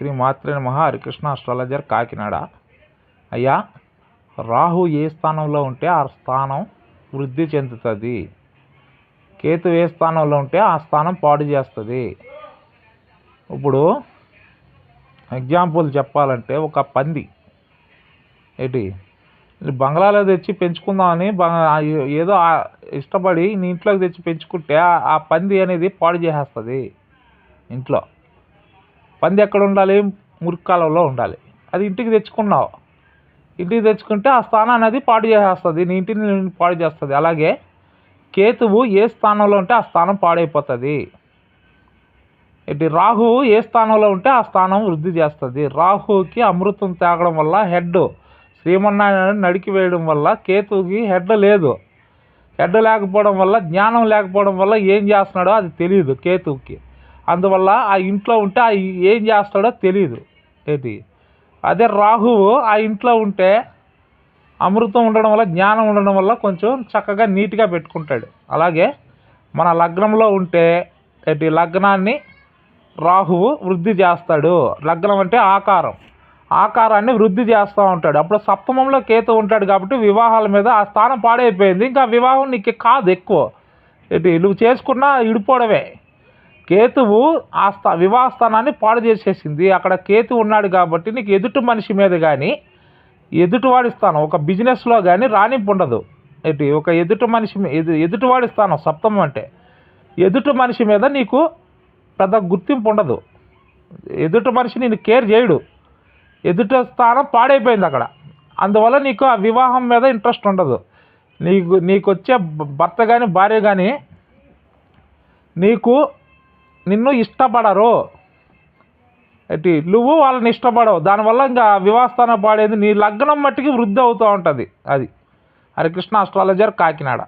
శ్రీ మాత్రే నమః. హరికృష్ణ అస్ట్రాలజర్ కాకినాడ. అయ్యా, రాహు ఏ స్థానంలో ఉంటే ఆ స్థానం వృద్ధి చెందుతుంది, కేతు ఏ స్థానంలో ఉంటే ఆ స్థానం పాడు చేస్తుంది. ఇప్పుడు ఎగ్జాంపుల్ చెప్పాలంటే, ఒక పంది బంగ్లాలో తెచ్చి పెంచుకుందామని ఏదో ఇష్టపడి నీ ఇంట్లోకి తెచ్చి పెంచుకుంటే ఆ పంది అనేది పాడు చేసేస్తుంది. ఇంట్లో పంది ఎక్కడ ఉండాలి? మురికి కాలంలో ఉండాలి. అది ఇంటికి తెచ్చుకున్నావు, ఇంటికి తెచ్చుకుంటే ఆ స్థానాన్ని అది పాడు చేసేస్తుంది, నీ ఇంటిని పాడు చేస్తుంది. అలాగే కేతువు ఏ స్థానంలో ఉంటే ఆ స్థానం పాడైపోతుంది. రాహువు ఏ స్థానంలో ఉంటే ఆ స్థానం వృద్ధి చేస్తుంది. రాహువుకి అమృతం తాగడం వల్ల హెడ్, శ్రీమన్నారాయణ నడికి వేయడం వల్ల కేతువుకి హెడ్ లేదు. హెడ్ లేకపోవడం వల్ల, జ్ఞానం లేకపోవడం వల్ల ఏం చేస్తున్నాడో అది తెలియదు కేతువుకి. అందువల్ల ఆ ఇంట్లో ఉంటే ఏం చేస్తాడో తెలియదు. అదే రాహువు ఆ ఇంట్లో ఉంటే అమృతం ఉండడం వల్ల, జ్ఞానం ఉండడం వల్ల కొంచెం చక్కగా నీట్గా పెట్టుకుంటాడు. అలాగే మన లగ్నంలో ఉంటే లగ్నాన్ని రాహువు వృద్ధి చేస్తాడు. లగ్నం అంటే ఆకారాన్ని వృద్ధి చేస్తూ ఉంటాడు. అప్పుడు సప్తమంలో కేతు ఉంటాడు కాబట్టి వివాహాల మీద ఆ స్థానం పాడైపోయింది. ఇంకా వివాహం నీకు కాదు ఎక్కువ. నువ్వు చేసుకున్నా ఇడిపోవడమే. కేతువు ఆ వివాహ స్థానాన్ని పాడు చేసేసింది. అక్కడ కేతు ఉన్నాడు కాబట్టి నీకు ఎదుటి మనిషి మీద కానీ, ఎదుటివాడి స్థానం ఒక బిజినెస్లో కానీ రాణింపు ఉండదు. ఒక ఎదుటివాడి స్థానం సప్తమం అంటే ఎదుటి మనిషి మీద నీకు పెద్ద గుర్తింపు ఉండదు. ఎదుటి మనిషి నేను కేర్ చేయడు. ఎదుటి స్థానం పాడైపోయింది అక్కడ. అందువల్ల నీకు ఆ వివాహం మీద ఇంట్రెస్ట్ ఉండదు. నీకు వచ్చే భర్త కానీ భార్య కానీ నిన్ను ఇష్టపడరు. నువ్వు వాళ్ళని ఇష్టపడవు. దానివల్ల ఇంకా వివాహస్థానం పాడేది నీ లగ్నం మట్టికి వృద్ధి అవుతూ ఉంటుంది. అది హరికృష్ణ అస్ట్రాలజర్ కాకినాడ.